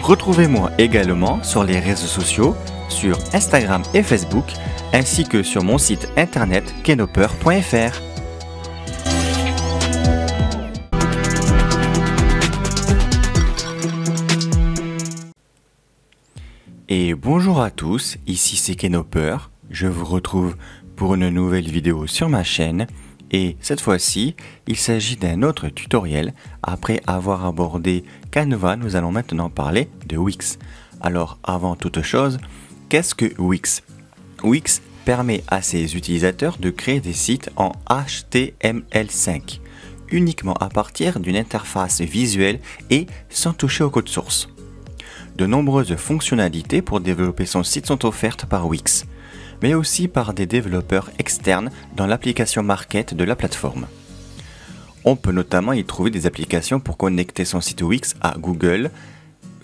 Retrouvez-moi également sur les réseaux sociaux, sur Instagram et Facebook, ainsi que sur mon site internet kenoper.fr. Et bonjour à tous, ici c'est Kenoper, je vous retrouve pour une nouvelle vidéo sur ma chaîne et cette fois-ci il s'agit d'un autre tutoriel. Après avoir abordé Canva, nous allons maintenant parler de Wix. Alors avant toute chose, qu'est-ce que Wix? Wix permet à ses utilisateurs de créer des sites en HTML5 uniquement à partir d'une interface visuelle et sans toucher au code source. De nombreuses fonctionnalités pour développer son site sont offertes par Wix, mais aussi par des développeurs externes dans l'application Market de la plateforme. On peut notamment y trouver des applications pour connecter son site Wix à Google,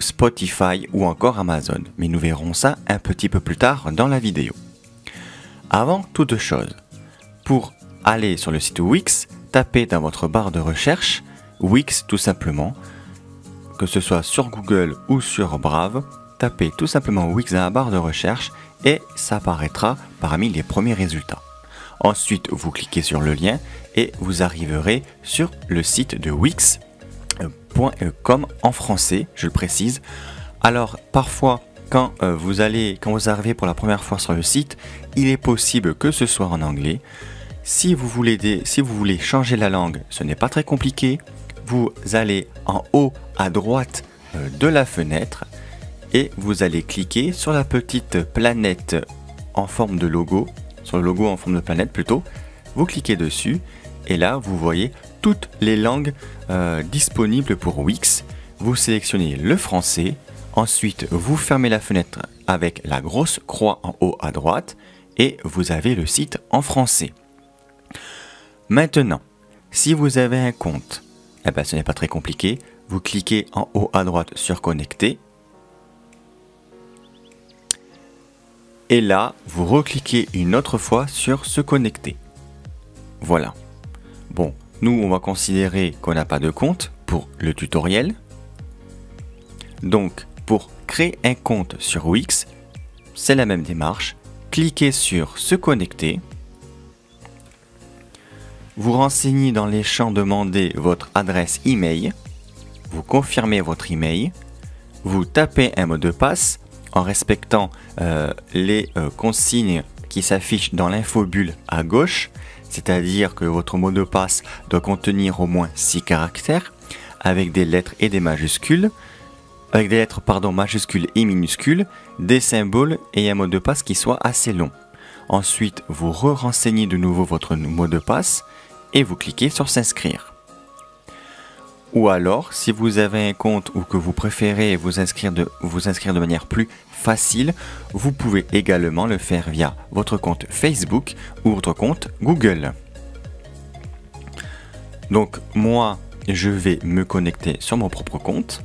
Spotify ou encore Amazon, mais nous verrons ça un petit peu plus tard dans la vidéo. Avant toute chose, pour aller sur le site Wix, tapez dans votre barre de recherche Wix tout simplement. Que ce soit sur Google ou sur Brave, tapez tout simplement Wix dans la barre de recherche et ça apparaîtra parmi les premiers résultats. Ensuite, vous cliquez sur le lien et vous arriverez sur le site de Wix.com en français, je le précise. Alors, parfois, quand vous arrivez pour la première fois sur le site, il est possible que ce soit en anglais. Si vous voulez changer la langue, ce n'est pas très compliqué. Vous allez en haut à droite de la fenêtre et vous allez cliquer sur la petite planète en forme de logo, sur le logo en forme de planète plutôt. Vous cliquez dessus et là vous voyez toutes les langues disponibles pour Wix. Vous sélectionnez le français, ensuite vous fermez la fenêtre avec la grosse croix en haut à droite et vous avez le site en français. Maintenant, si vous avez un compte, ce n'est pas très compliqué, vous cliquez en haut à droite sur connecter et là vous recliquez une autre fois sur se connecter. Voilà. Bon, nous on va considérer qu'on n'a pas de compte pour le tutoriel. Donc pour créer un compte sur Wix, c'est la même démarche. Cliquez sur se connecter. Vous renseignez dans les champs demandés votre adresse email, vous confirmez votre email, vous tapez un mot de passe en respectant les consignes qui s'affichent dans l'infobulle à gauche, c'est-à-dire que votre mot de passe doit contenir au moins 6 caractères avec des lettres et des majuscules, avec des lettres majuscules et minuscules, des symboles et un mot de passe qui soit assez long. Ensuite, vous renseignez de nouveau votre mot de passe et vous cliquez sur s'inscrire. Ou alors, si vous avez un compte ou que vous préférez vous inscrire de manière plus facile, vous pouvez également le faire via votre compte Facebook ou votre compte Google. Donc moi, je vais me connecter sur mon propre compte.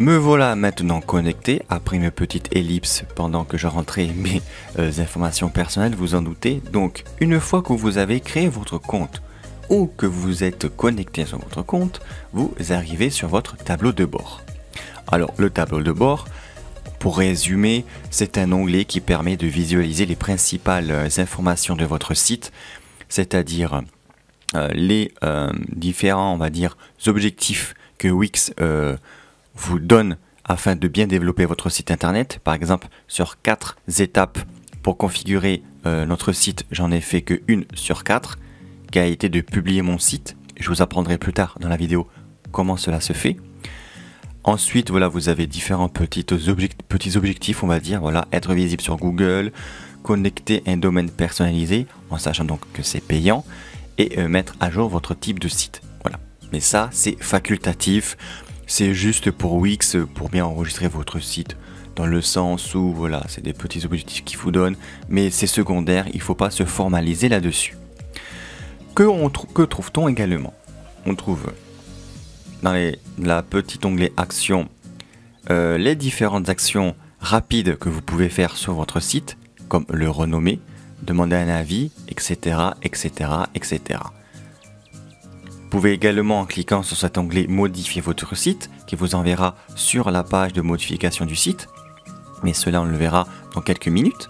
Me voilà maintenant connecté après une petite ellipse pendant que je rentrais mes informations personnelles, vous en doutez. Donc une fois que vous avez créé votre compte ou que vous êtes connecté sur votre compte, vous arrivez sur votre tableau de bord. Alors le tableau de bord, pour résumer, c'est un onglet qui permet de visualiser les principales informations de votre site, c'est-à-dire les différents, on va dire, objectifs que Wix vous donne afin de bien développer votre site internet. Par exemple, sur 4 étapes pour configurer notre site, j'en ai fait que une sur 4 qui a été de publier mon site. Je vous apprendrai plus tard dans la vidéo comment cela se fait. Ensuite, voilà, vous avez différents petits objectifs, on va dire, voilà, être visible sur Google, connecter un domaine personnalisé en sachant donc que c'est payant et mettre à jour votre type de site. Voilà. Mais ça, c'est facultatif. C'est juste pour Wix, pour bien enregistrer votre site, dans le sens où, voilà, c'est des petits objectifs qu'ils vous donnent, mais c'est secondaire, il ne faut pas se formaliser là-dessus. Que trouve-t-on également? On trouve dans la petite onglet Actions, les différentes actions rapides que vous pouvez faire sur votre site, comme le renommer, demander un avis, etc., etc., etc. pouvez également, en cliquant sur cet onglet, modifier votre site, qui vous enverra sur la page de modification du site. Mais cela, on le verra dans quelques minutes.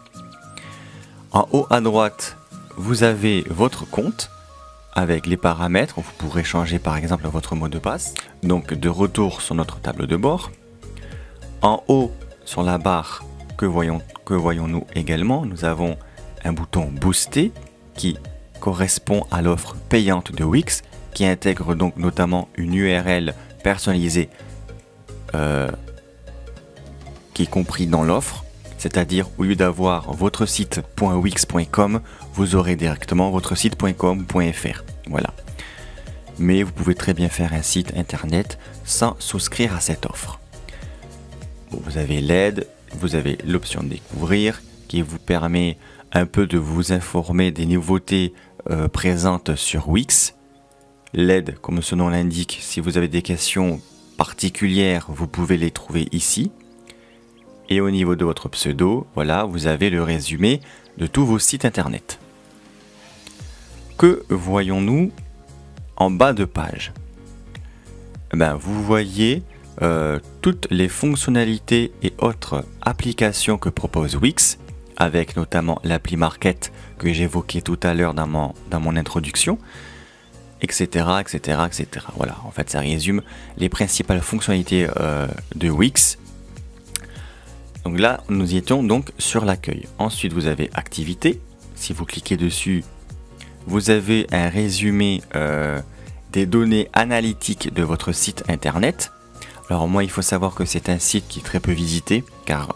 En haut à droite, vous avez votre compte avec les paramètres. Vous pourrez changer par exemple votre mot de passe. Donc de retour sur notre tableau de bord. En haut, sur la barre, que voyons-nous également? Nous avons un bouton Booster qui correspond à l'offre payante de Wix, qui intègre donc notamment une URL personnalisée qui est compris dans l'offre. C'est-à-dire, au lieu d'avoir votre site.wix.com, vous aurez directement votre site.com.fr. Voilà. Mais vous pouvez très bien faire un site internet sans souscrire à cette offre. Bon, vous avez l'aide, vous avez l'option de découvrir qui vous permet un peu de vous informer des nouveautés présentes sur Wix. L'aide, comme son nom l'indique, si vous avez des questions particulières, vous pouvez les trouver ici. Et au niveau de votre pseudo, voilà, vous avez le résumé de tous vos sites internet. Que voyons-nous en bas de page? Vous voyez toutes les fonctionnalités et autres applications que propose Wix, avec notamment l'appli Market que j'évoquais tout à l'heure dans mon introduction, etc., etc., etc. Voilà, en fait, ça résume les principales fonctionnalités de Wix. Donc là, nous y étions donc sur l'accueil. Ensuite, vous avez activité. Si vous cliquez dessus, vous avez un résumé des données analytiques de votre site internet. Alors moi, il faut savoir que c'est un site qui est très peu visité, car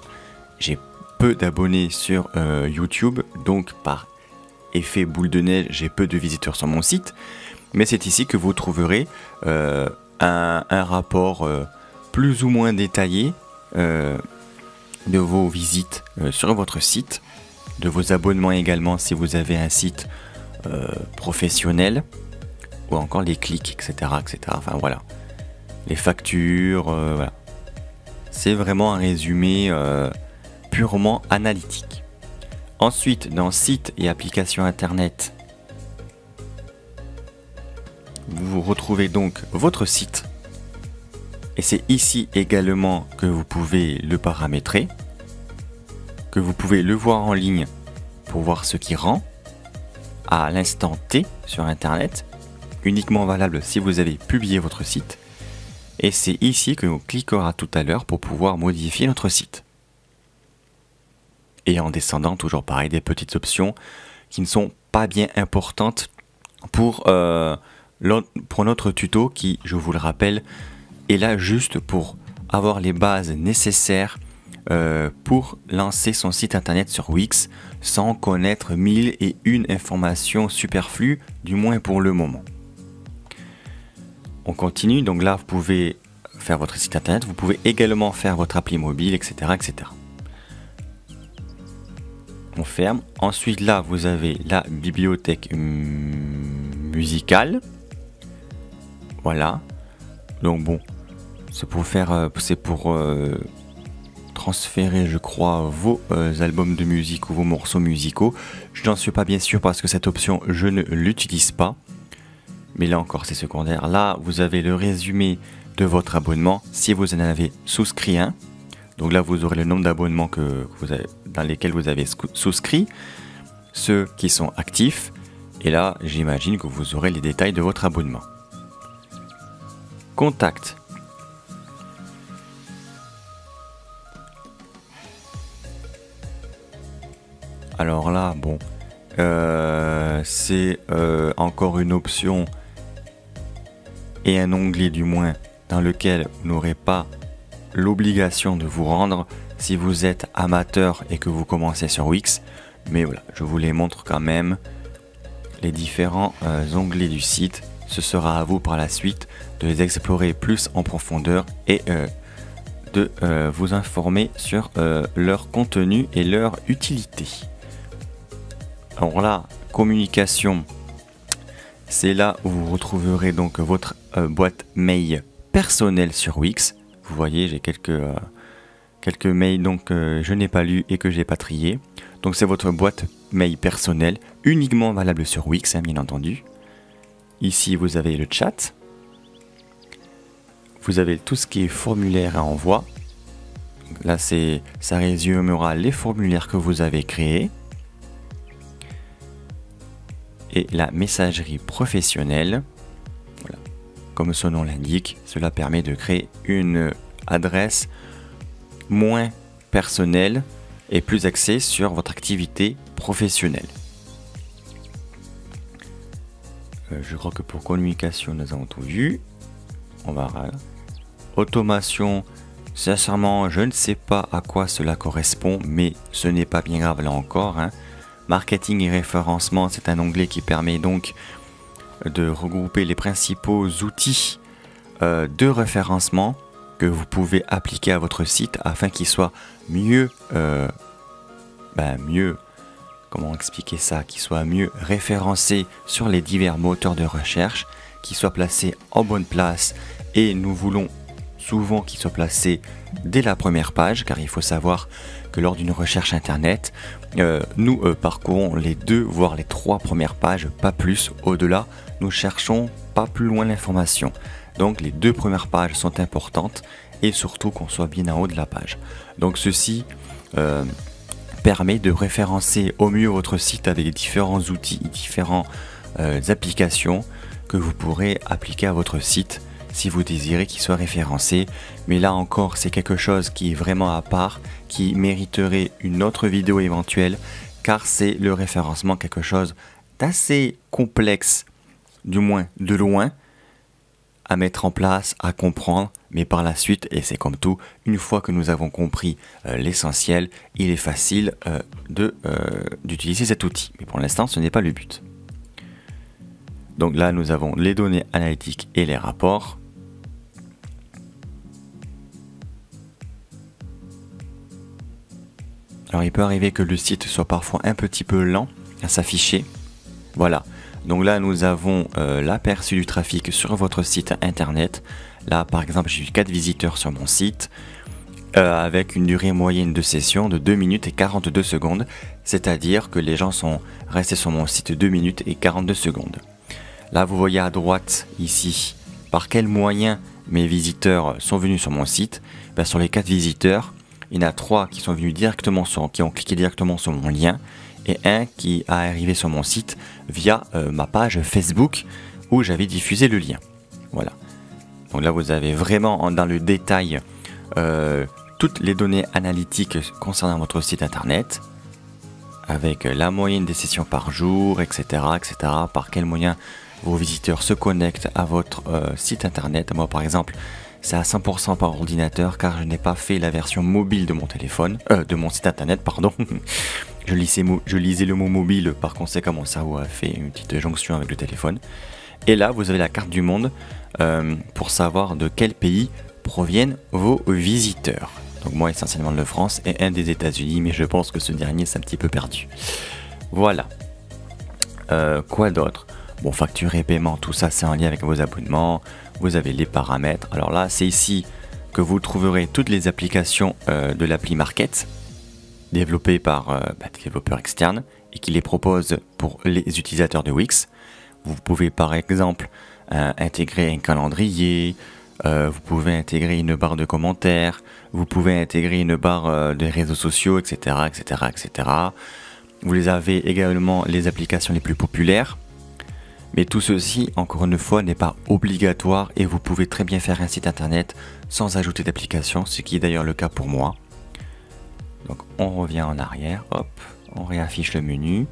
j'ai peu d'abonnés sur YouTube. Donc par effet boule de neige, j'ai peu de visiteurs sur mon site. Mais c'est ici que vous trouverez un rapport plus ou moins détaillé de vos visites sur votre site, de vos abonnements également si vous avez un site professionnel, ou encore les clics, etc., etc. Enfin voilà, les factures, voilà. C'est vraiment un résumé purement analytique. Ensuite, dans sites et applications internet, vous retrouvez donc votre site. Et c'est ici également que vous pouvez le paramétrer, que vous pouvez le voir en ligne pour voir ce qui rend à l'instant T sur Internet, uniquement valable si vous avez publié votre site. Et c'est ici que l'on cliquera tout à l'heure pour pouvoir modifier notre site. Et en descendant, toujours pareil, des petites options qui ne sont pas bien importantes pour notre tuto qui, je vous le rappelle, est là juste pour avoir les bases nécessaires pour lancer son site internet sur Wix sans connaître 1001 informations superflues, du moins pour le moment. On continue, donc là vous pouvez faire votre site internet, vous pouvez également faire votre appli mobile, etc., etc. On ferme. Ensuite là vous avez la bibliothèque musicale. Voilà. Donc bon, c'est pour transférer, je crois, vos albums de musique ou vos morceaux musicaux. Je n'en suis pas bien sûr parce que cette option, je ne l'utilise pas. Mais là encore, c'est secondaire. Là, vous avez le résumé de votre abonnement si vous en avez souscrit un. Donc là, vous aurez le nombre d'abonnements dans lesquels vous avez souscrit, ceux qui sont actifs. Et là, j'imagine que vous aurez les détails de votre abonnement. Contact. Alors là, bon, c'est encore une option et un onglet du moins dans lequel vous n'aurez pas l'obligation de vous rendre si vous êtes amateur et que vous commencez sur Wix. Mais voilà, je vous les montre quand même, les différents onglets du site. Ce sera à vous par la suite de les explorer plus en profondeur et de vous informer sur leur contenu et leur utilité. Alors là, communication, c'est là où vous retrouverez donc votre boîte mail personnelle sur Wix. Vous voyez, j'ai quelques mails donc je n'ai pas lus et que j'ai pas triés. Donc c'est votre boîte mail personnelle, uniquement valable sur Wix, hein, bien entendu. ici vous avez le chat. Vous avez tout ce qui est formulaire à envoi. Là, ça résumera les formulaires que vous avez créés. Et la messagerie professionnelle. Voilà. Comme son nom l'indique, cela permet de créer une adresse moins personnelle et plus axée sur votre activité professionnelle. Je crois que pour communication, nous avons tout vu. On va automation. Sincèrement, je ne sais pas à quoi cela correspond, mais ce n'est pas bien grave là encore. Marketing et référencement, c'est un onglet qui permet donc de regrouper les principaux outils de référencement que vous pouvez appliquer à votre site afin qu'il soit mieux, comment expliquer ça, qu'il soit mieux référencé sur les divers moteurs de recherche, qu'il soit placé en bonne place, et nous voulons souvent qu'il soit placé dès la première page, car il faut savoir que lors d'une recherche internet, nous parcourons les 2 voire les 3 premières pages, pas plus. Au-delà, nous cherchons pas plus loin l'information. Donc les 2 premières pages sont importantes et surtout qu'on soit bien en haut de la page. Donc ceci permet de référencer au mieux votre site avec différents outils, différentes applications que vous pourrez appliquer à votre site si vous désirez qu'il soit référencé. Mais là encore, c'est quelque chose qui est vraiment à part, qui mériterait une autre vidéo éventuelle, car c'est le référencement quelque chose d'assez complexe, du moins de loin, à mettre en place, à comprendre, mais par la suite, et c'est comme tout, une fois que nous avons compris l'essentiel, il est facile d'utiliser cet outil. Mais pour l'instant, ce n'est pas le but. Donc là, nous avons les données analytiques et les rapports. Alors il peut arriver que le site soit parfois un petit peu lent à s'afficher. Voilà. Donc là, nous avons l'aperçu du trafic sur votre site internet. Là, par exemple, j'ai eu 4 visiteurs sur mon site avec une durée moyenne de session de 2 minutes et 42 secondes. C'est-à-dire que les gens sont restés sur mon site 2 minutes et 42 secondes. Là, vous voyez à droite, ici, par quels moyens mes visiteurs sont venus sur mon site. Ben, sur les 4 visiteurs, il y en a 3 qui sont venus directement qui ont cliqué directement sur mon lien. Et un qui est arrivé sur mon site via ma page Facebook où j'avais diffusé le lien. Voilà. Donc là, vous avez vraiment dans le détail toutes les données analytiques concernant votre site internet, avec la moyenne des sessions par jour, etc., etc. Par quel moyen vos visiteurs se connectent à votre site internet. Moi, par exemple, c'est à 100% par ordinateur, car je n'ai pas fait la version mobile de mon téléphone, de mon site internet, pardon. Je lisais le mot mobile, par conséquent, mon cerveau a fait une petite jonction avec le téléphone. Et là, vous avez la carte du monde pour savoir de quel pays proviennent vos visiteurs. Donc moi, essentiellement de France et un des États-Unis, mais je pense que ce dernier, c'est un petit peu perdu. Voilà. Quoi d'autre? Bon, facture et paiement, tout ça, c'est en lien avec vos abonnements. Vous avez les paramètres. Alors là, c'est ici que vous trouverez toutes les applications de l'appli Market, développées par des développeurs externes et qui les proposent pour les utilisateurs de Wix. Vous pouvez par exemple intégrer un calendrier, vous pouvez intégrer une barre de commentaires, vous pouvez intégrer une barre de réseaux sociaux, etc., etc., etc. Vous les avez également les applications les plus populaires. Mais tout ceci, encore une fois, n'est pas obligatoire et vous pouvez très bien faire un site internet sans ajouter d'application, ce qui est d'ailleurs le cas pour moi. Donc on revient en arrière, hop, on réaffiche le menu.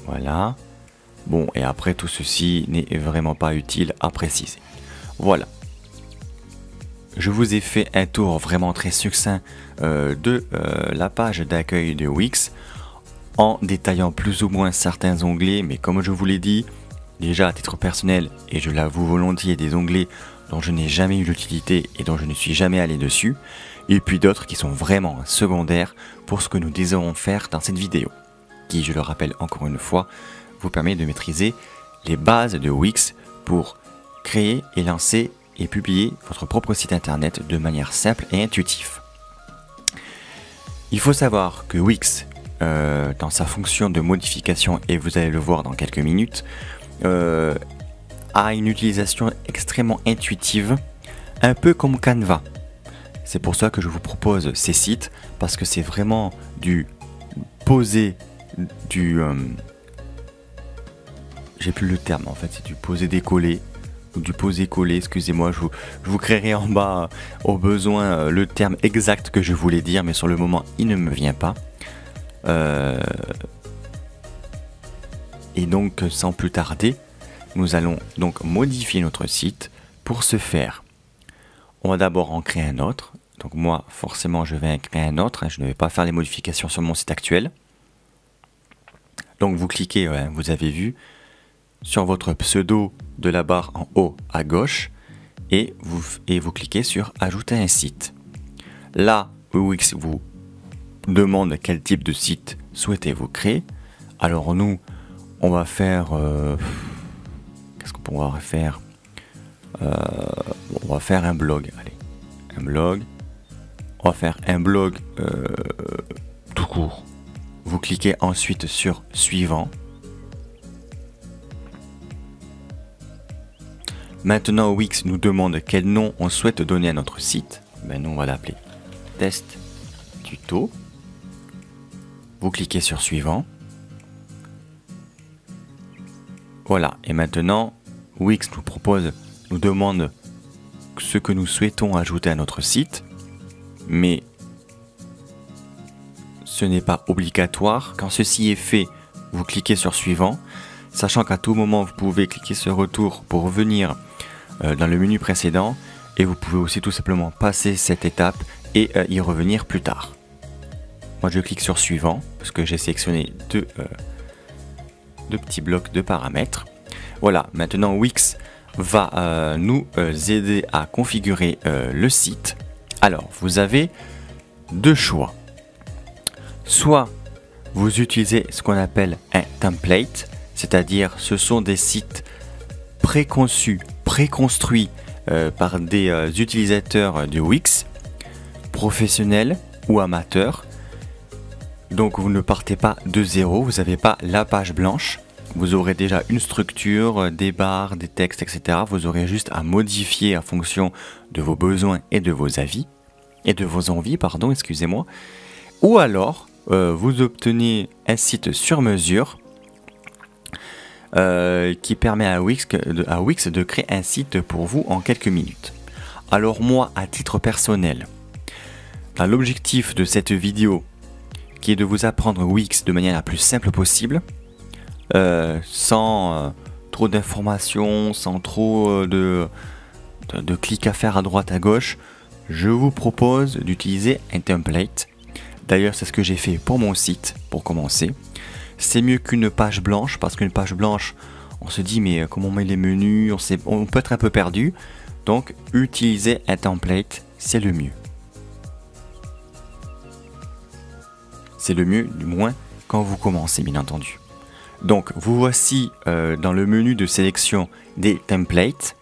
Voilà. Bon, et après tout ceci n'est vraiment pas utile à préciser. Voilà. Je vous ai fait un tour vraiment très succinct de la page d'accueil de Wix, en détaillant plus ou moins certains onglets, mais comme je vous l'ai dit, déjà à titre personnel, et je l'avoue volontiers, des onglets dont je n'ai jamais eu l'utilité et dont je ne suis jamais allé dessus, et puis d'autres qui sont vraiment secondaires pour ce que nous désirons faire dans cette vidéo, qui, je le rappelle encore une fois, vous permet de maîtriser les bases de Wix pour créer et lancer et publier votre propre site internet de manière simple et intuitive. Il faut savoir que Wix, dans sa fonction de modification, et vous allez le voir dans quelques minutes, a une utilisation extrêmement intuitive, un peu comme Canva. C'est pour ça que je vous propose ces sites, parce que c'est vraiment du poser, j'ai plus le terme en fait, c'est du poser-décoller, ou du poser-coller, excusez-moi, je vous créerai en bas au besoin le terme exact que je voulais dire, mais sur le moment il ne me vient pas. Et donc sans plus tarder, nous allons donc modifier notre site. Pour ce faire, on va d'abord en créer un autre. Donc moi, forcément, je vais en créer un autre. Je ne vais pas faire les modifications sur mon site actuel. Donc vous cliquez, vous avez vu, sur votre pseudo de la barre en haut à gauche et vous cliquez sur Ajouter un site. Là, Wix vous demande quel type de site souhaitez-vous créer. Alors nous, on va faire... qu'est-ce qu'on va faire? On va faire un blog. Allez, un blog. On va faire un blog tout court. Vous cliquez ensuite sur Suivant. Maintenant, Wix nous demande quel nom on souhaite donner à notre site. Ben, nous, on va l'appeler Test Tuto. Vous cliquez sur Suivant. Voilà. Et maintenant, Wix nous demande ce que nous souhaitons ajouter à notre site. Mais ce n'est pas obligatoire. Quand ceci est fait, vous cliquez sur Suivant. Sachant qu'à tout moment, vous pouvez cliquer sur Retour pour revenir dans le menu précédent. Et vous pouvez aussi tout simplement passer cette étape et y revenir plus tard. Moi, je clique sur Suivant parce que j'ai sélectionné deux petits blocs de paramètres. Voilà, maintenant Wix va nous aider à configurer le site. Alors, vous avez deux choix. Soit vous utilisez ce qu'on appelle un template, c'est-à-dire ce sont des sites préconçus, préconstruits par des utilisateurs de Wix, professionnels ou amateurs. Donc vous ne partez pas de zéro, vous n'avez pas la page blanche. Vous aurez déjà une structure, des barres, des textes, etc. Vous aurez juste à modifier en fonction de vos besoins et de vos avis, et de vos envies, pardon, excusez-moi. Ou alors, vous obtenez un site sur mesure qui permet à Wix de créer un site pour vous en quelques minutes. Alors moi, à titre personnel, l'objectif de cette vidéo, qui est de vous apprendre Wix de manière la plus simple possible, sans trop d'informations, sans trop de clics à faire à droite à gauche, je vous propose d'utiliser un template. D'ailleurs, c'est ce que j'ai fait pour mon site, pour commencer. C'est mieux qu'une page blanche, parce qu'une page blanche, on se dit mais comment on met les menus, on peut être un peu perdu. Donc, utiliser un template, c'est le mieux. C'est le mieux, du moins, quand vous commencez, bien entendu. Donc, vous voici dans le menu de sélection des templates.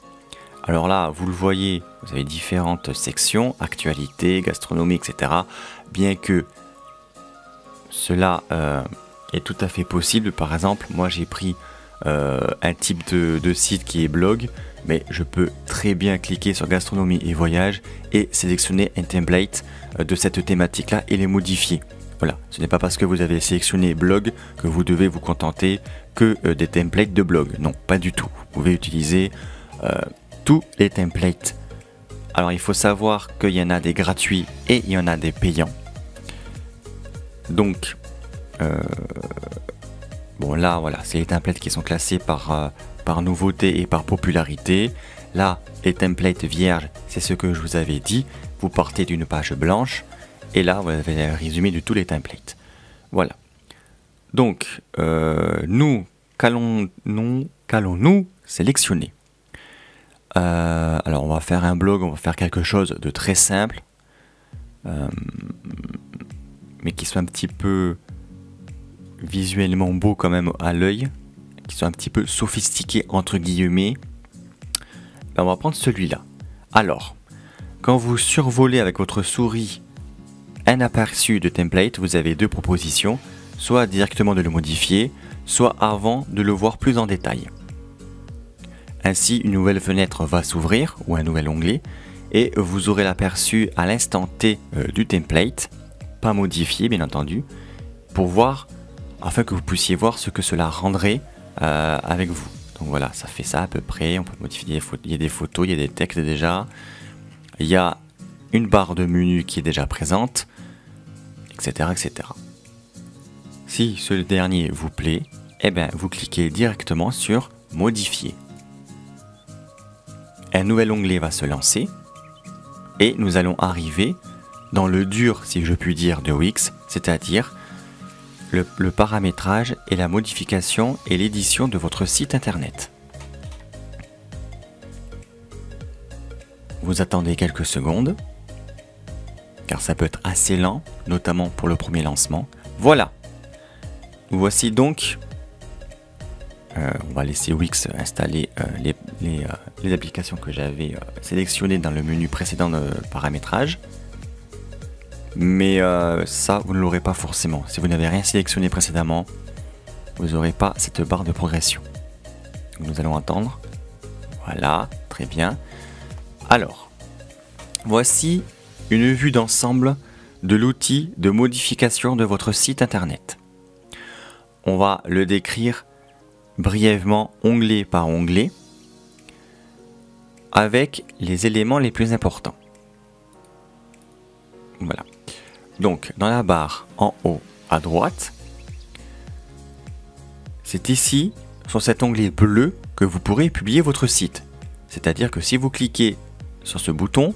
Alors là, vous le voyez, vous avez différentes sections, actualité, gastronomie, etc. Bien que cela est tout à fait possible. Par exemple, moi j'ai pris un type de site qui est blog, mais je peux très bien cliquer sur gastronomie et voyage et sélectionner un template de cette thématique-là et les modifier. Voilà, ce n'est pas parce que vous avez sélectionné blog que vous devez vous contenter que des templates de blog. Non, pas du tout. Vous pouvez utiliser tous les templates. Alors il faut savoir qu'il y en a des gratuits et il y en a des payants. Donc, bon là voilà, c'est les templates qui sont classés par nouveauté et par popularité. Là, les templates vierges, c'est ce que je vous avais dit. Vous partez d'une page blanche. Et là, vous avez un résumé de tous les templates. Voilà. Donc, nous, qu'allons-nous sélectionner? Alors, on va faire un blog, on va faire quelque chose de très simple. Mais qui soit un petit peu visuellement beau quand même à l'œil. Qui soit un petit peu sophistiqué, entre guillemets. Ben, on va prendre celui-là. Alors, quand vous survolez avec votre souris un aperçu de template, vous avez deux propositions, soit directement de le modifier, soit avant de le voir plus en détail. Ainsi, une nouvelle fenêtre va s'ouvrir ou un nouvel onglet et vous aurez l'aperçu à l'instant T du template, pas modifié bien entendu, pour voir, afin que vous puissiez voir ce que cela rendrait avec vous. Donc voilà, ça fait ça à peu près. On peut modifier il y a des photos, il y a des textes déjà. Il y a une barre de menu qui est déjà présente, etc., etc. Si ce dernier vous plaît, eh bien, vous cliquez directement sur Modifier. Un nouvel onglet va se lancer et nous allons arriver dans le dur, si je puis dire, de Wix, c'est-à-dire le paramétrage et la modification et l'édition de votre site internet. Vous attendez quelques secondes, car ça peut être assez lent, notamment pour le premier lancement. Voilà. Voici donc, on va laisser Wix installer les applications que j'avais sélectionnées dans le menu précédent de paramétrage. Mais ça, vous ne l'aurez pas forcément. Si vous n'avez rien sélectionné précédemment, vous n'aurez pas cette barre de progression. Donc, nous allons attendre. Voilà, très bien. Alors, voici une vue d'ensemble de l'outil de modification de votre site internet. On va le décrire brièvement onglet par onglet avec les éléments les plus importants. Voilà. Donc, dans la barre en haut à droite, c'est ici, sur cet onglet bleu, que vous pourrez publier votre site. C'est-à-dire que si vous cliquez sur ce bouton,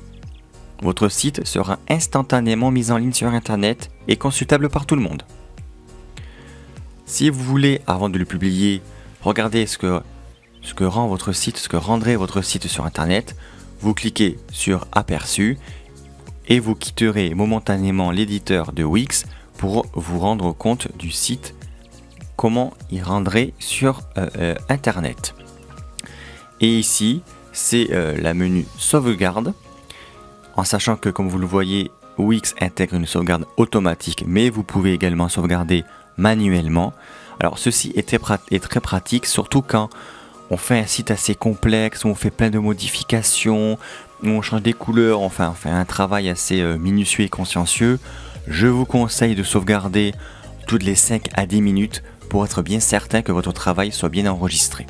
votre site sera instantanément mis en ligne sur Internet et consultable par tout le monde. Si vous voulez, avant de le publier, regarder ce que rend votre site, ce que rendrait votre site sur Internet, vous cliquez sur Aperçu et vous quitterez momentanément l'éditeur de Wix pour vous rendre compte du site, comment il rendrait sur Internet. Et ici, c'est la menu sauvegarde, en sachant que, comme vous le voyez, Wix intègre une sauvegarde automatique, mais vous pouvez également sauvegarder manuellement. Alors ceci est très pratique, surtout quand on fait un site assez complexe, où on fait plein de modifications, où on change des couleurs, enfin on fait un travail assez minutieux et consciencieux. Je vous conseille de sauvegarder toutes les 5 à 10 minutes pour être bien certain que votre travail soit bien enregistré.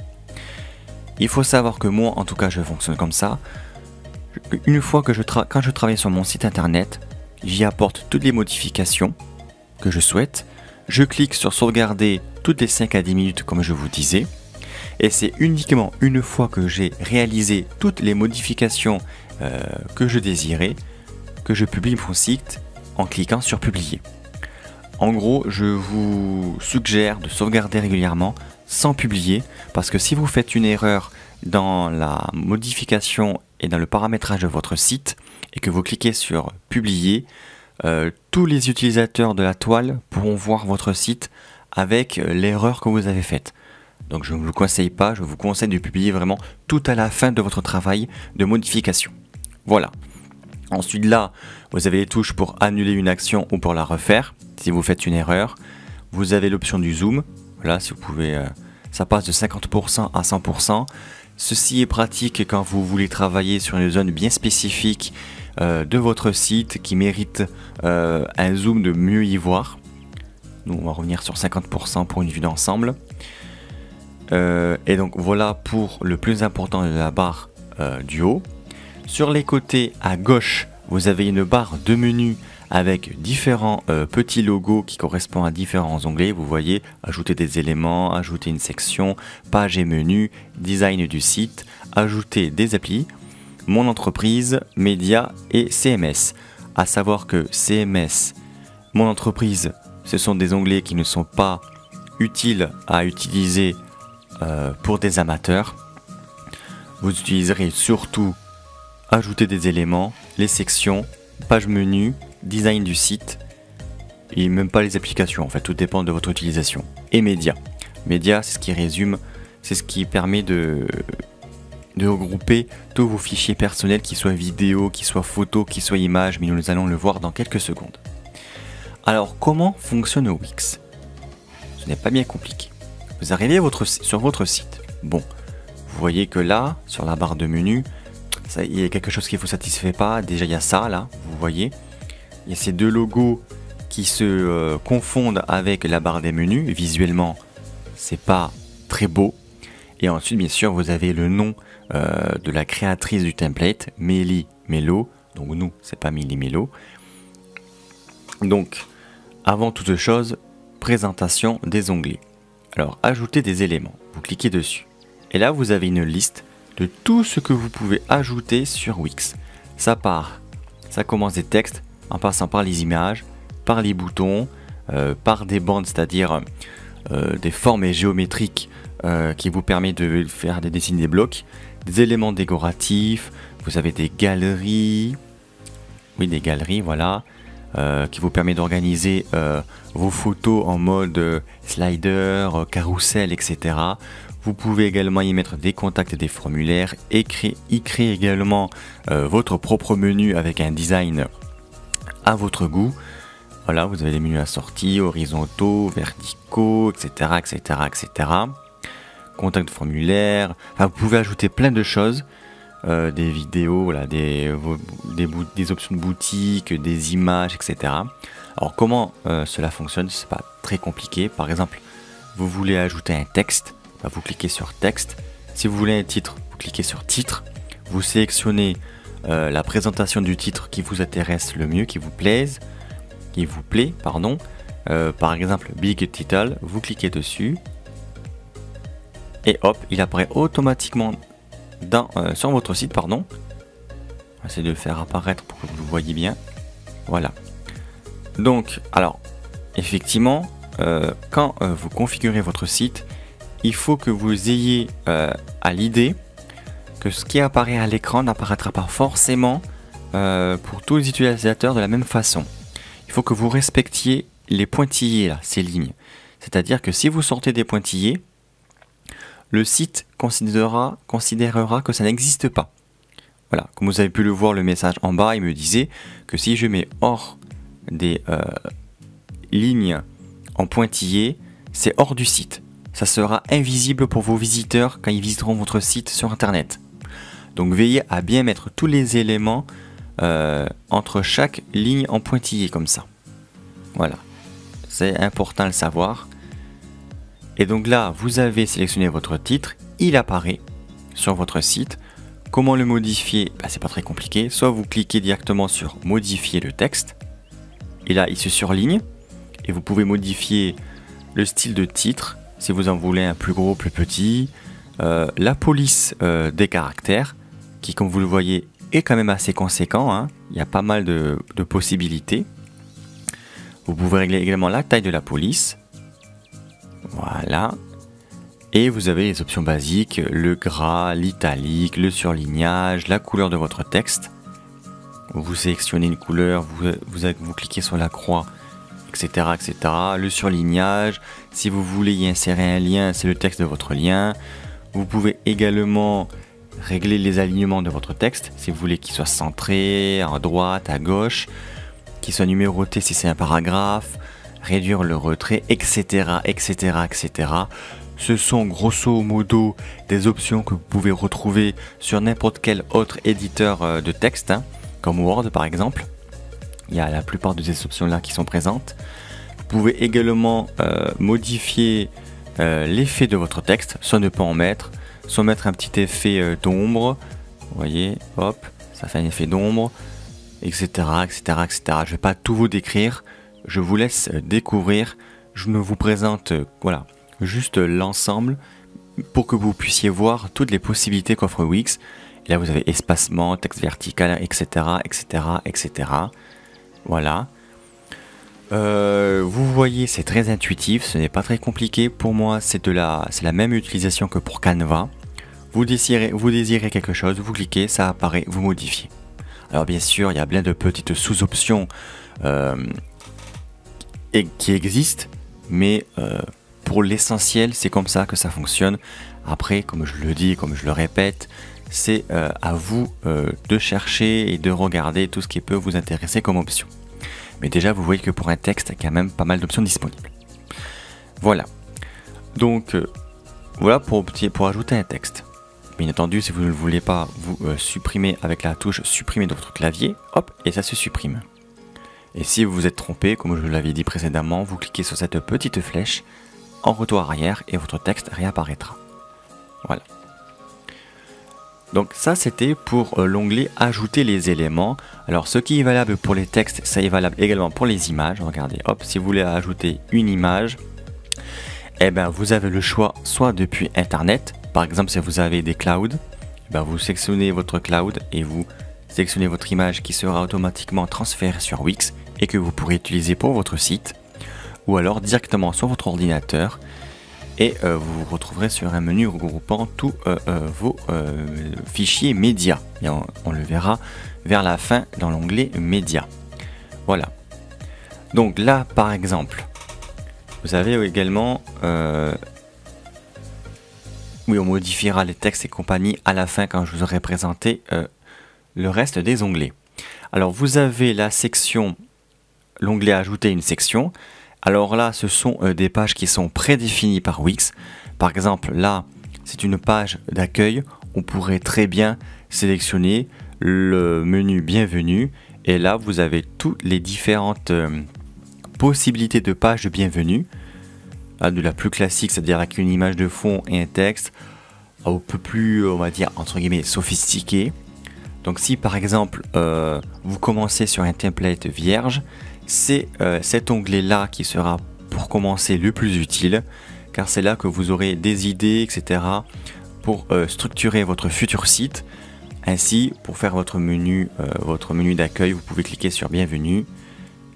Il faut savoir que moi, en tout cas, je fonctionne comme ça. Une fois que quand je travaille sur mon site internet, j'y apporte toutes les modifications que je souhaite. Je clique sur sauvegarder toutes les 5 à 10 minutes comme je vous disais. Et c'est uniquement une fois que j'ai réalisé toutes les modifications que je désirais que je publie mon site en cliquant sur publier. En gros, je vous suggère de sauvegarder régulièrement sans publier, parce que si vous faites une erreur dans la modification et dans le paramétrage de votre site et que vous cliquez sur publier, tous les utilisateurs de la toile pourront voir votre site avec l'erreur que vous avez faite. Donc je ne vous conseille pas, je vous conseille de publier vraiment tout à la fin de votre travail de modification. Voilà. Ensuite là, vous avez les touches pour annuler une action ou pour la refaire. Si vous faites une erreur, vous avez l'option du zoom. Voilà, si vous pouvez, ça passe de 50% à 100%. Ceci est pratique quand vous voulez travailler sur une zone bien spécifique de votre site qui mérite un zoom de mieux y voir. Nous, on va revenir sur 50% pour une vue d'ensemble. Et donc voilà pour le plus important de la barre du haut. Sur les côtés à gauche, vous avez une barre de menu avec différents petits logos qui correspondent à différents onglets. Vous voyez, ajouter des éléments, ajouter une section, page et menu, design du site, ajouter des applis, mon entreprise, médias et CMS. À savoir que CMS, mon entreprise, ce sont des onglets qui ne sont pas utiles à utiliser pour des amateurs. Vous utiliserez surtout ajouter des éléments, les sections, page menu, design du site et même pas les applications, en fait tout dépend de votre utilisation. Et médias. Médias, c'est ce qui résume, c'est ce qui permet de regrouper tous vos fichiers personnels, qu'ils soient vidéo, qu'ils soient photos, qu'ils soient images, mais nous allons le voir dans quelques secondes. Alors comment fonctionne Wix? Ce n'est pas bien compliqué. Vous arrivez sur votre site. Bon, vous voyez que là, sur la barre de menu, il y a quelque chose qui ne vous satisfait pas. Déjà, il y a ça, là, vous voyez. Il y a ces deux logos qui se confondent avec la barre des menus. Visuellement, c'est pas très beau. Et ensuite, bien sûr, vous avez le nom de la créatrice du template, Mélie Mello. Donc nous, c'est pas Mélie Mello. Donc, avant toute chose, présentation des onglets. Alors, ajouter des éléments. Vous cliquez dessus. Et là, vous avez une liste de tout ce que vous pouvez ajouter sur Wix. Ça commence des textes, en passant par les images, par les boutons, par des bandes, c'est-à-dire des formes géométriques qui vous permettent de faire des dessiner des blocs, des éléments décoratifs, vous avez des galeries, oui des galeries, voilà, qui vous permet d'organiser vos photos en mode slider, carrousel, etc. Vous pouvez également y mettre des contacts et des formulaires, y créer également votre propre menu avec un design à votre goût. Voilà, vous avez des menus assortis, horizontaux, verticaux, etc., etc., etc. Contact formulaire. Enfin, vous pouvez ajouter plein de choses, des vidéos, voilà, des options de boutique, des images, etc. Alors, comment cela fonctionne? C'est pas très compliqué. Par exemple, vous voulez ajouter un texte, vous cliquez sur texte. Si vous voulez un titre, vous cliquez sur titre. Vous sélectionnez la présentation du titre qui vous intéresse le mieux, qui vous plaît, pardon. Par exemple, Big Title, vous cliquez dessus et hop, il apparaît automatiquement sur votre site, pardon. On va essayer de le faire apparaître pour que vous le voyez bien. Voilà. Donc, alors, effectivement, quand vous configurez votre site, il faut que vous ayez à l'idée que ce qui apparaît à l'écran n'apparaîtra pas forcément pour tous les utilisateurs de la même façon. Il faut que vous respectiez les pointillés, là, ces lignes. C'est-à-dire que si vous sortez des pointillés, le site considérera que ça n'existe pas. Voilà, comme vous avez pu le voir, le message en bas, il me disait que si je mets hors des lignes en pointillés, c'est hors du site. Ça sera invisible pour vos visiteurs quand ils visiteront votre site sur Internet. Donc veillez à bien mettre tous les éléments entre chaque ligne en pointillé comme ça. Voilà, c'est important de le savoir. Et donc là, vous avez sélectionné votre titre, il apparaît sur votre site. Comment le modifier? C'est pas très compliqué. Soit vous cliquez directement sur modifier le texte, et là il se surligne, et vous pouvez modifier le style de titre, si vous en voulez un plus gros, plus petit, la police des caractères, qui comme vous le voyez est quand même assez conséquent, hein. Il y a pas mal de possibilités. Vous pouvez régler également la taille de la police. Voilà. Et vous avez les options basiques, le gras, l'italique, le surlignage, la couleur de votre texte. Vous sélectionnez une couleur, vous cliquez sur la croix, etc., etc. Le surlignage, si vous voulez y insérer un lien, c'est le texte de votre lien. Vous pouvez également régler les alignements de votre texte, si vous voulez qu'il soit centré, à droite, à gauche, qu'il soit numéroté si c'est un paragraphe, réduire le retrait, etc., etc., etc. Ce sont grosso modo des options que vous pouvez retrouver sur n'importe quel autre éditeur de texte, hein, comme Word par exemple. Il y a la plupart de ces options-là qui sont présentes. Vous pouvez également modifier l'effet de votre texte, soit ne pas en mettre, soit mettre un petit effet d'ombre. Vous voyez, hop, ça fait un effet d'ombre, etc., etc., etc. Je ne vais pas tout vous décrire, je vous laisse découvrir. Je ne vous présente, voilà, juste l'ensemble pour que vous puissiez voir toutes les possibilités qu'offre Wix. Et là, vous avez espacement, texte vertical, etc., etc., etc. Voilà. Vous voyez, c'est très intuitif, ce n'est pas très compliqué. Pour moi, c'est la même utilisation que pour Canva. Vous désirez quelque chose, vous cliquez, ça apparaît, vous modifiez. Alors bien sûr, il y a plein de petites sous-options qui existent, mais pour l'essentiel, c'est comme ça que ça fonctionne. Après, comme je le dis, comme je le répète, c'est à vous de chercher et de regarder tout ce qui peut vous intéresser comme option. Mais déjà, vous voyez que pour un texte, il y a quand même pas mal d'options disponibles. Voilà. Donc, voilà pour ajouter un texte. Bien entendu, si vous ne le voulez pas, vous supprimez avec la touche supprimer de votre clavier, hop, et ça se supprime. Et si vous vous êtes trompé, comme je vous l'avais dit précédemment, vous cliquez sur cette petite flèche en retour arrière et votre texte réapparaîtra. Voilà. Donc ça c'était pour l'onglet ajouter les éléments. Alors ce qui est valable pour les textes, ça est valable également pour les images. Regardez, hop, si vous voulez ajouter une image, eh ben vous avez le choix soit depuis internet, par exemple si vous avez des clouds, eh ben, vous sélectionnez votre cloud et vous sélectionnez votre image qui sera automatiquement transférée sur Wix et que vous pourrez utiliser pour votre site, ou alors directement sur votre ordinateur. Et vous vous retrouverez sur un menu regroupant tous vos fichiers médias. Et on le verra vers la fin dans l'onglet médias. Voilà. Donc là, par exemple, vous avez également... oui, on modifiera les textes et compagnie à la fin quand je vous aurai présenté le reste des onglets. Alors vous avez la section, l'onglet ajouter une section. Alors là, ce sont des pages qui sont prédéfinies par Wix. Par exemple, là, c'est une page d'accueil. On pourrait très bien sélectionner le menu bienvenue. Et là, vous avez toutes les différentes possibilités de pages de bienvenue. De la plus classique, c'est-à-dire avec une image de fond et un texte, un peu plus, on va dire, entre guillemets, sophistiqué. Donc si par exemple, vous commencez sur un template vierge, c'est cet onglet-là qui sera pour commencer le plus utile, car c'est là que vous aurez des idées, etc. pour structurer votre futur site. Ainsi, pour faire votre menu d'accueil, vous pouvez cliquer sur Bienvenue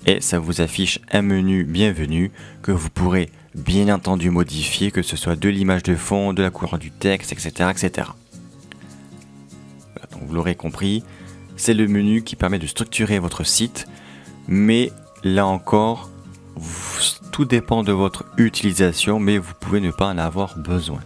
et ça vous affiche un menu Bienvenue que vous pourrez bien entendu modifier, que ce soit de l'image de fond, de la couleur du texte, etc. etc. Voilà, donc vous l'aurez compris, c'est le menu qui permet de structurer votre site, mais là encore, tout dépend de votre utilisation, mais vous pouvez ne pas en avoir besoin.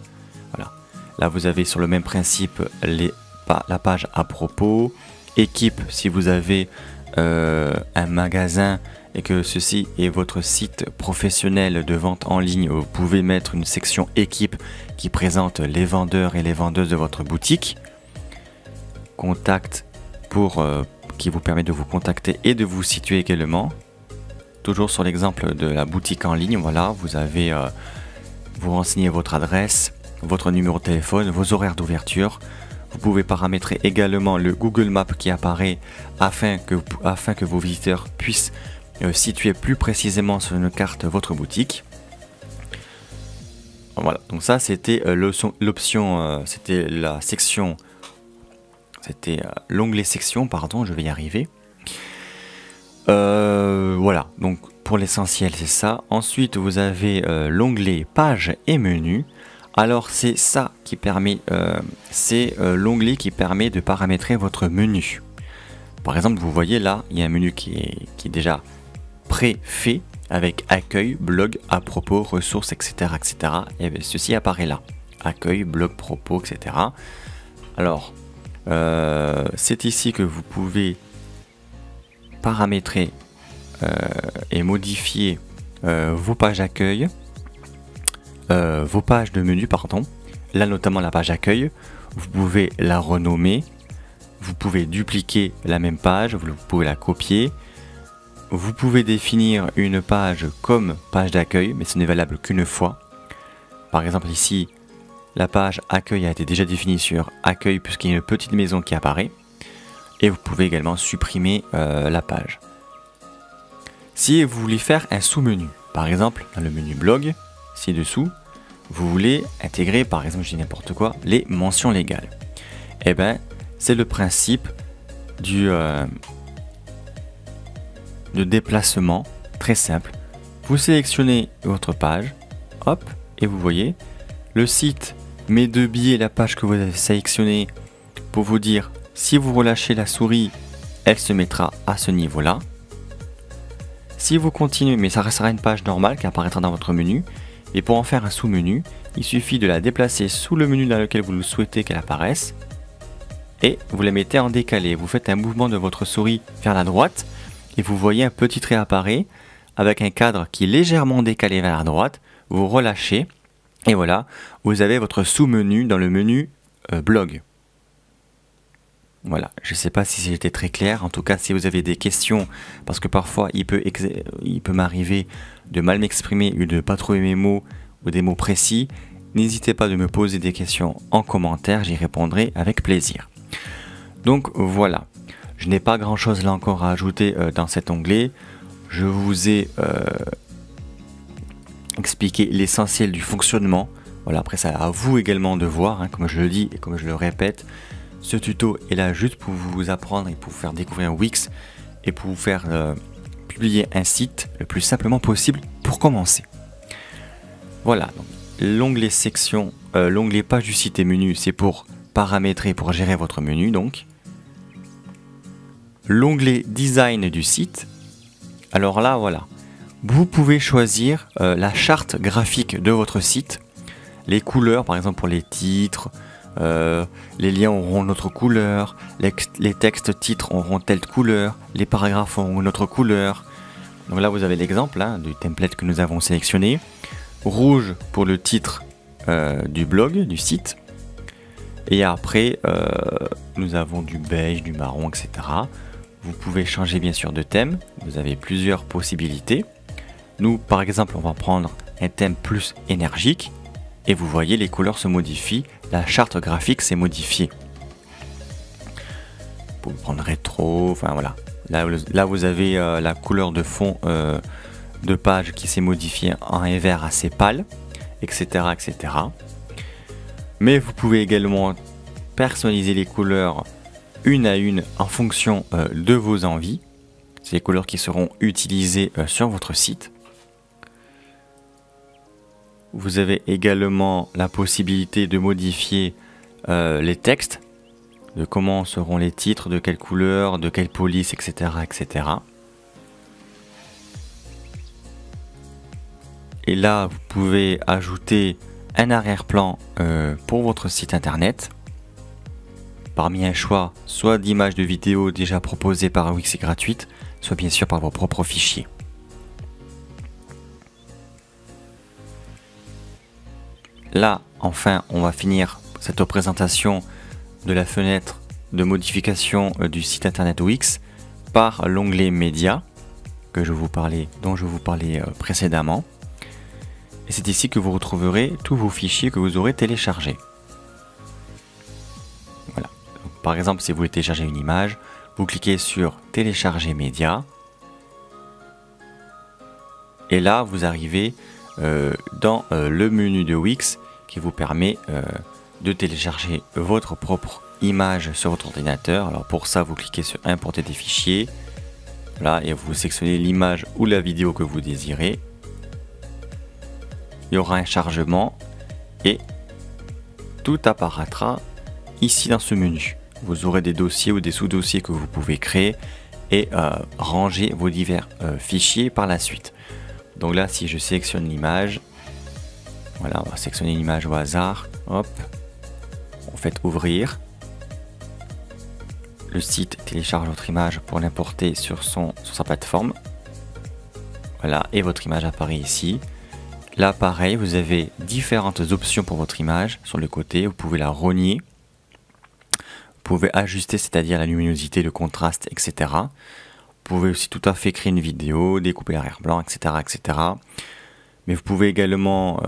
Voilà. Là, vous avez sur le même principe la page à propos, équipe si vous avez un magasin et que ceci est votre site professionnel de vente en ligne, vous pouvez mettre une section équipe qui présente les vendeurs et les vendeuses de votre boutique. Contact qui vous permet de vous contacter et de vous situer également. Toujours sur l'exemple de la boutique en ligne, voilà, vous avez vous renseignez votre adresse, votre numéro de téléphone, vos horaires d'ouverture. Vous pouvez paramétrer également le Google Maps qui apparaît afin que vos visiteurs puissent situer plus précisément sur une carte votre boutique. Voilà, donc ça c'était l'option, c'était la section, c'était l'onglet section, pardon, je vais y arriver. Voilà, donc pour l'essentiel c'est ça. Ensuite vous avez l'onglet page et menu. Alors c'est ça qui permet, c'est l'onglet qui permet de paramétrer votre menu. Par exemple, vous voyez là, il y a un menu qui est déjà pré-fait avec accueil, blog, à propos, ressources, etc. etc. Et bien, ceci apparaît là. Accueil, blog, propos, etc. Alors, c'est ici que vous pouvez paramétrer et modifier vos pages d'accueil. Vos pages de menu, pardon, là notamment la page accueil, vous pouvez la renommer, vous pouvez dupliquer la même page, vous pouvez la copier, vous pouvez définir une page comme page d'accueil, mais ce n'est valable qu'une fois. Par exemple ici, la page accueil a été déjà définie sur accueil puisqu'il y a une petite maison qui apparaît, et vous pouvez également supprimer la page. Si vous voulez faire un sous-menu, par exemple dans le menu blog, ci-dessous, vous voulez intégrer, par exemple, je dis n'importe quoi, les mentions légales. Eh bien, c'est le principe de déplacement, très simple. Vous sélectionnez votre page, hop, et vous voyez, le site met de biais la page que vous avez sélectionnée pour vous dire, si vous relâchez la souris, elle se mettra à ce niveau-là. Si vous continuez, mais ça restera une page normale qui apparaîtra dans votre menu. Et pour en faire un sous-menu, il suffit de la déplacer sous le menu dans lequel vous le souhaitez qu'elle apparaisse. Et vous la mettez en décalé. Vous faites un mouvement de votre souris vers la droite. Et vous voyez un petit trait apparaître avec un cadre qui est légèrement décalé vers la droite. Vous relâchez. Et voilà, vous avez votre sous-menu dans le menu blog. Voilà, je ne sais pas si j'étais très clair. En tout cas, si vous avez des questions, parce que parfois il peut m'arriver de mal m'exprimer ou de ne pas trouver mes mots ou des mots précis, n'hésitez pas de me poser des questions en commentaire, j'y répondrai avec plaisir. Donc voilà, je n'ai pas grand chose là encore à ajouter dans cet onglet. Je vous ai expliqué l'essentiel du fonctionnement. Voilà, après ça à vous également de voir, hein, comme je le dis et comme je le répète. Ce tuto est là juste pour vous apprendre et pour vous faire découvrir Wix et pour vous faire publier un site le plus simplement possible pour commencer. Voilà, l'onglet section, l'onglet page du site et menu, c'est pour paramétrer, pour gérer votre menu donc. L'onglet design du site, alors là voilà, vous pouvez choisir la charte graphique de votre site, les couleurs par exemple pour les titres. Les liens auront une autre couleur, les textes titres auront telle couleur, les paragraphes auront une autre couleur. Donc là vous avez l'exemple hein, du template que nous avons sélectionné. Rouge pour le titre du blog, du site. Et après nous avons du beige, du marron, etc. Vous pouvez changer bien sûr de thème, vous avez plusieurs possibilités. Nous par exemple on va prendre un thème plus énergique. Et vous voyez les couleurs se modifient, la charte graphique s'est modifiée. Vous pouvez prendre rétro, enfin voilà. Là vous avez la couleur de fond de page qui s'est modifiée en un vert assez pâle, etc., etc. Mais vous pouvez également personnaliser les couleurs une à une en fonction de vos envies. C'est les couleurs qui seront utilisées sur votre site. Vous avez également la possibilité de modifier les textes, de comment seront les titres, de quelle couleur, de quelle police, etc., etc. Et là, vous pouvez ajouter un arrière-plan pour votre site internet, parmi un choix soit d'images de vidéos déjà proposées par Wix et gratuites, soit bien sûr par vos propres fichiers. Là, enfin, on va finir cette présentation de la fenêtre de modification du site internet Wix par l'onglet Média dont je vous parlais précédemment. Et c'est ici que vous retrouverez tous vos fichiers que vous aurez téléchargés. Voilà. Donc, par exemple, si vous voulez télécharger une image, vous cliquez sur Télécharger média. Et là, vous arrivez dans le menu de Wix qui vous permet de télécharger votre propre image sur votre ordinateur. Alors pour ça, vous cliquez sur Importer des fichiers. Là, et vous sélectionnez l'image ou la vidéo que vous désirez. Il y aura un chargement et tout apparaîtra ici dans ce menu. Vous aurez des dossiers ou des sous-dossiers que vous pouvez créer et ranger vos divers fichiers par la suite. Donc là, si je sélectionne l'image, voilà, on va sélectionner une image au hasard. Hop, on fait ouvrir. Le site télécharge votre image pour l'importer sur sa plateforme. Voilà, et votre image apparaît ici. Là, pareil, vous avez différentes options pour votre image sur le côté. Vous pouvez la rogner. Vous pouvez ajuster, c'est-à-dire la luminosité, le contraste, etc. Vous pouvez aussi tout à fait créer une vidéo, découper l'arrière-plan, etc., etc. Mais vous pouvez également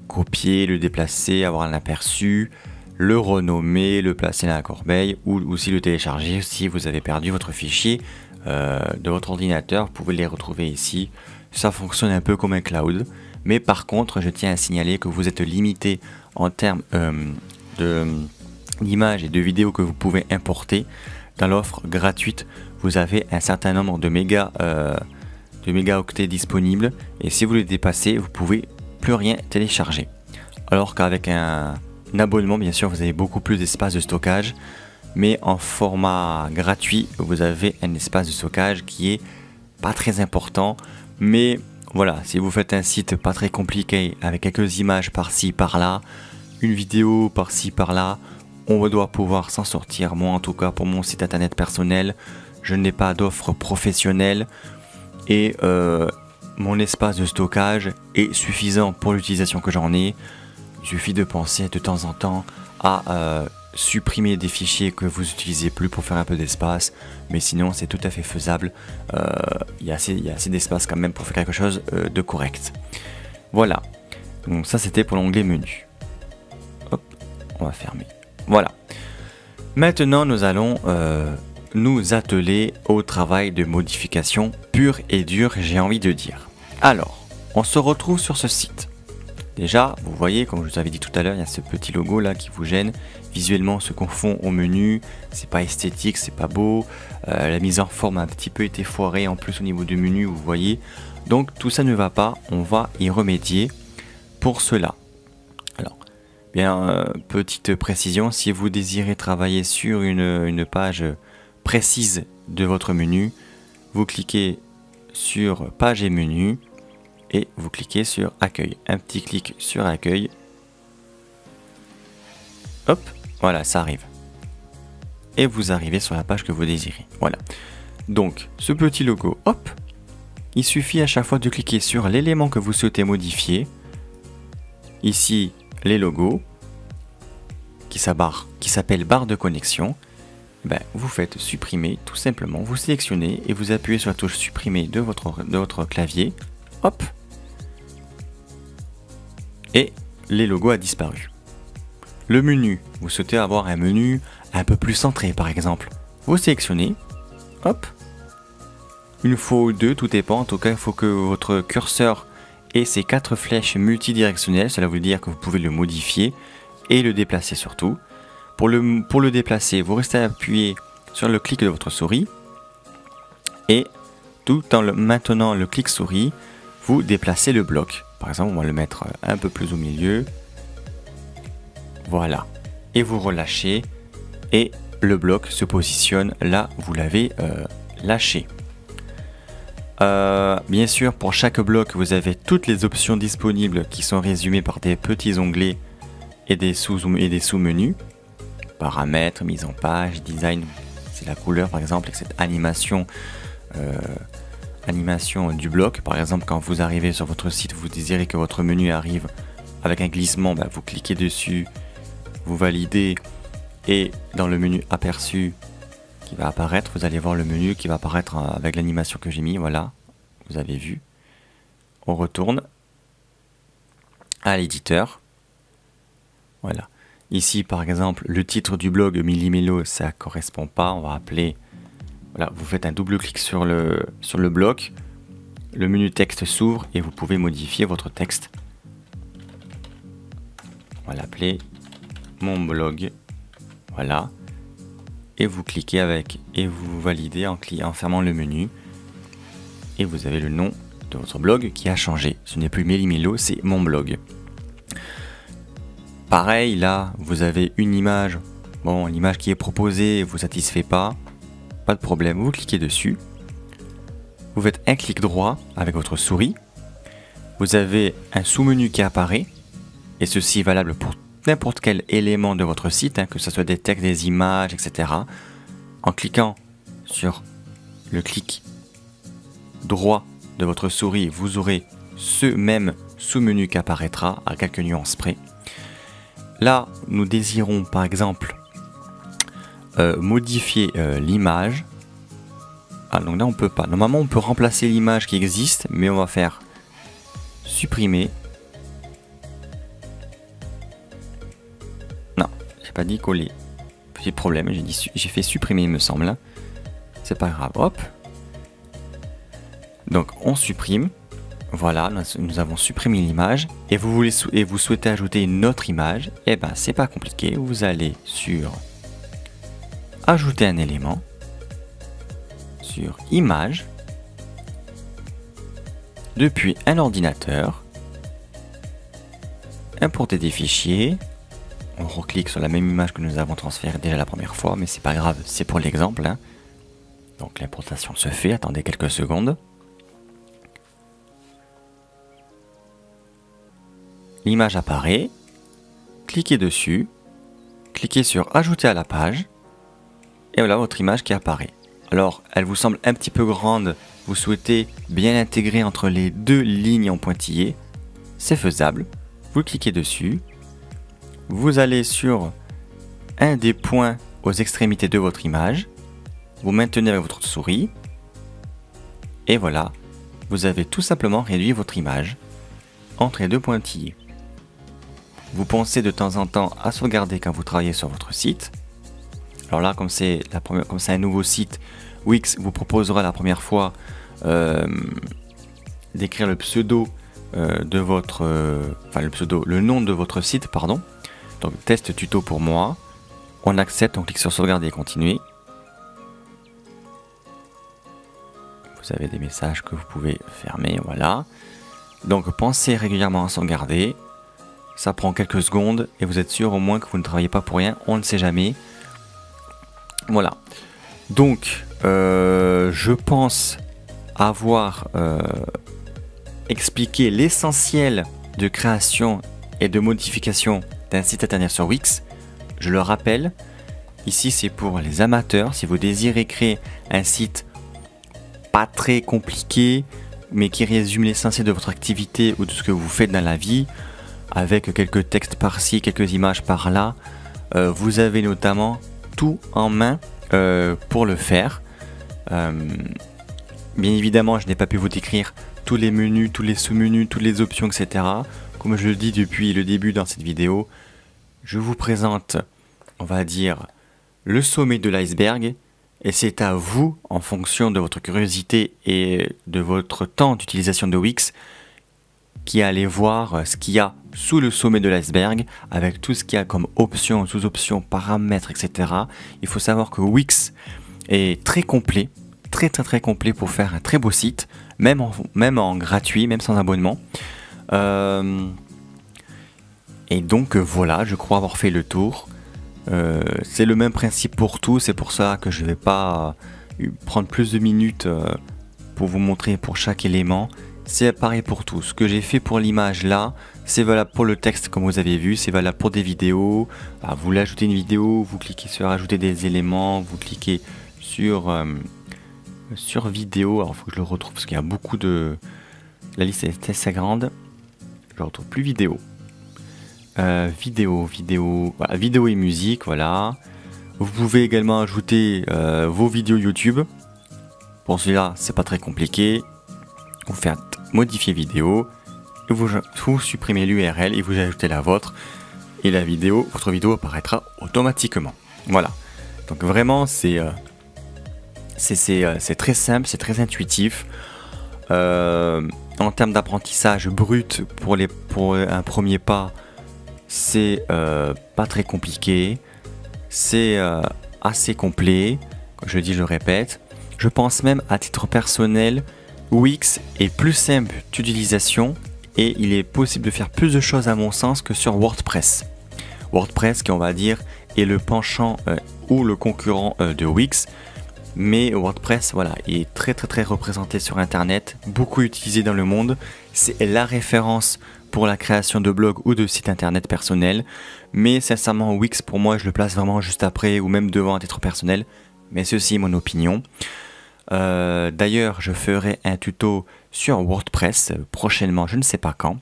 copier, le déplacer, avoir un aperçu, le renommer, le placer dans la corbeille ou aussi le télécharger si vous avez perdu votre fichier de votre ordinateur. Vous pouvez les retrouver ici. Ça fonctionne un peu comme un cloud. Mais par contre, je tiens à signaler que vous êtes limité en termes d'images et de vidéos que vous pouvez importer. Dans l'offre gratuite, vous avez un certain nombre de mégaoctets disponibles. Et si vous les dépassez, vous pouvez plus rien télécharger. Alors qu'avec un abonnement, bien sûr, vous avez beaucoup plus d'espace de stockage. Mais en format gratuit, vous avez un espace de stockage qui est pas très important. Mais voilà, si vous faites un site pas très compliqué avec quelques images par-ci, par-là, une vidéo par-ci, par-là, on doit pouvoir s'en sortir. Moi, en tout cas, pour mon site internet personnel, je n'ai pas d'offre professionnelle et mon espace de stockage est suffisant pour l'utilisation que j'en ai. Il suffit de penser de temps en temps à supprimer des fichiers que vous n'utilisez plus pour faire un peu d'espace, mais sinon c'est tout à fait faisable. Il y a assez d'espace quand même pour faire quelque chose de correct. Voilà, donc ça c'était pour l'onglet menu. Hop, on va fermer. Voilà. Maintenant nous allons nous atteler au travail de modification pur et dur, j'ai envie de dire. Alors, on se retrouve sur ce site. Déjà, vous voyez, comme je vous avais dit tout à l'heure, il y a ce petit logo là qui vous gêne. Visuellement, on se confond au menu, c'est pas esthétique, c'est pas beau. La mise en forme a un petit peu été foirée en plus au niveau du menu, vous voyez. Donc tout ça ne va pas, on va y remédier pour cela. Alors, bien, petite précision, si vous désirez travailler sur une page précise de votre menu, vous cliquez sur page et menu et vous cliquez sur accueil. Un petit clic sur accueil. Hop, voilà, ça arrive. Et vous arrivez sur la page que vous désirez. Voilà. Donc, ce petit logo, hop, il suffit à chaque fois de cliquer sur l'élément que vous souhaitez modifier. Ici, les logos, qui s'appelle barre de connexion. Ben, vous faites supprimer tout simplement, vous sélectionnez et vous appuyez sur la touche supprimer de votre clavier, hop, et les logos a disparu. Le menu, vous souhaitez avoir un menu un peu plus centré par exemple, vous sélectionnez, hop, une fois ou deux, tout dépend, en tout cas il faut que votre curseur ait ces 4 flèches multidirectionnelles, cela veut dire que vous pouvez le modifier et le déplacer surtout. Pour le déplacer, vous restez appuyé sur le clic de votre souris et tout en maintenant le clic souris, vous déplacez le bloc. Par exemple, on va le mettre un peu plus au milieu. Voilà. Et vous relâchez et le bloc se positionne là où vous l'avez lâché. Bien sûr, pour chaque bloc, vous avez toutes les options disponibles qui sont résumées par des petits onglets et des sous-menus. Paramètres, mise en page, design, c'est la couleur par exemple, et cette animation du bloc. Par exemple, quand vous arrivez sur votre site, vous désirez que votre menu arrive avec un glissement, vous cliquez dessus, vous validez et dans le menu aperçu qui va apparaître, vous allez voir le menu qui va apparaître avec l'animation que j'ai mis. Voilà, vous avez vu. On retourne à l'éditeur. Voilà. Ici, par exemple, le titre du blog Millimélo, ça correspond pas. On va appeler. Voilà, vous faites un double clic sur le bloc. Le menu texte s'ouvre et vous pouvez modifier votre texte. On va l'appeler mon blog. Voilà. Et vous cliquez avec et vous validez en fermant le menu. Et vous avez le nom de votre blog qui a changé. Ce n'est plus Millimélo, c'est mon blog. Pareil, là, vous avez une image. Bon, l'image qui est proposée ne vous satisfait pas. Pas de problème, vous cliquez dessus. Vous faites un clic droit avec votre souris. Vous avez un sous-menu qui apparaît. Et ceci est valable pour n'importe quel élément de votre site, que ce soit des textes, des images, etc. En cliquant sur le clic droit de votre souris, vous aurez ce même sous-menu qui apparaîtra à quelques nuances près. Là, nous désirons par exemple modifier l'image. Ah, donc là on peut pas. Normalement on peut remplacer l'image qui existe, mais on va faire supprimer. Non, j'ai pas dit coller. Petit problème, j'ai fait supprimer il me semble. C'est pas grave, hop. Donc on supprime. Voilà, nous avons supprimé l'image et vous souhaitez ajouter une autre image. Et ben c'est pas compliqué, vous allez sur ajouter un élément, sur image, depuis un ordinateur, importer des fichiers. On reclique sur la même image que nous avons transférée déjà la première fois, mais c'est pas grave, c'est pour l'exemple. Donc l'importation se fait, attendez quelques secondes. L'image apparaît, cliquez dessus, cliquez sur ajouter à la page, et voilà votre image qui apparaît. Alors, elle vous semble un petit peu grande, vous souhaitez bien intégrer entre les deux lignes en pointillé, c'est faisable, vous cliquez dessus, vous allez sur un des points aux extrémités de votre image, vous maintenez avec votre souris, et voilà, vous avez tout simplement réduit votre image entre les deux pointillés. Vous pensez de temps en temps à sauvegarder quand vous travaillez sur votre site. Alors là, comme c'est un nouveau site, Wix vous proposera la première fois d'écrire le pseudo de votre, le nom de votre site, pardon. Donc test tuto pour moi. On accepte, on clique sur sauvegarder et continuer. Vous avez des messages que vous pouvez fermer, voilà. Donc pensez régulièrement à sauvegarder. Ça prend quelques secondes et vous êtes sûr au moins que vous ne travaillez pas pour rien, on ne sait jamais. Voilà. Donc je pense avoir expliqué l'essentiel de création et de modification d'un site internet sur Wix. Je le rappelle, ici c'est pour les amateurs. Si vous désirez créer un site pas très compliqué, mais qui résume l'essentiel de votre activité ou de ce que vous faites dans la vie, avec quelques textes par-ci, quelques images par-là, vous avez notamment tout en main pour le faire. Bien évidemment, je n'ai pas pu vous décrire tous les menus, tous les sous-menus, toutes les options, etc. Comme je le dis depuis le début dans cette vidéo, je vous présente, on va dire, le sommet de l'iceberg. Et c'est à vous, en fonction de votre curiosité et de votre temps d'utilisation de Wix, qui allez voir ce qu'il y a sous le sommet de l'iceberg, avec tout ce qu'il y a comme options, sous-options, paramètres, etc. Il faut savoir que Wix est très complet, très complet pour faire un très beau site, même en gratuit, même sans abonnement. Et donc voilà, je crois avoir fait le tour. C'est le même principe pour tout, c'est pour ça que je ne vais pas prendre plus de minutes pour vous montrer pour chaque élément. C'est pareil pour tout. Ce que j'ai fait pour l'image là, c'est valable pour le texte comme vous avez vu, c'est valable pour des vidéos. Vous voulez ajouter une vidéo, vous cliquez sur ajouter des éléments, vous cliquez sur vidéo. Alors il faut que je le retrouve parce qu'il y a beaucoup de... La liste est assez grande. Je ne retrouve plus vidéo. Vidéo, voilà, vidéo et musique, voilà. Vous pouvez également ajouter vos vidéos YouTube. Pour celui-là, c'est pas très compliqué. Vous faites modifier vidéo, et vous supprimez l'URL et vous ajoutez la vôtre. Et la vidéo, votre vidéo apparaîtra automatiquement. Voilà. Donc vraiment, c'est très simple, c'est très intuitif. En termes d'apprentissage brut pour un premier pas, c'est pas très compliqué, c'est assez complet, comme je le dis, je le répète. Je pense même à titre personnel, Wix est plus simple d'utilisation et il est possible de faire plus de choses à mon sens que sur WordPress. WordPress qui on va dire est le penchant ou le concurrent de Wix. Mais WordPress, voilà, il est très représenté sur internet, beaucoup utilisé dans le monde. C'est la référence pour la création de blogs ou de sites internet personnels. Mais sincèrement, Wix pour moi, je le place vraiment juste après ou même devant à titre personnel. Mais ceci est mon opinion. D'ailleurs, je ferai un tuto sur WordPress prochainement, je ne sais pas quand.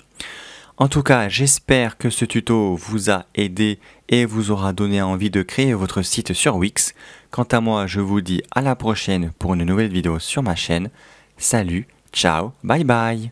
En tout cas, j'espère que ce tuto vous a aidé et vous aura donné envie de créer votre site sur Wix. Quant à moi, je vous dis à la prochaine pour une nouvelle vidéo sur ma chaîne. Salut, ciao, bye bye.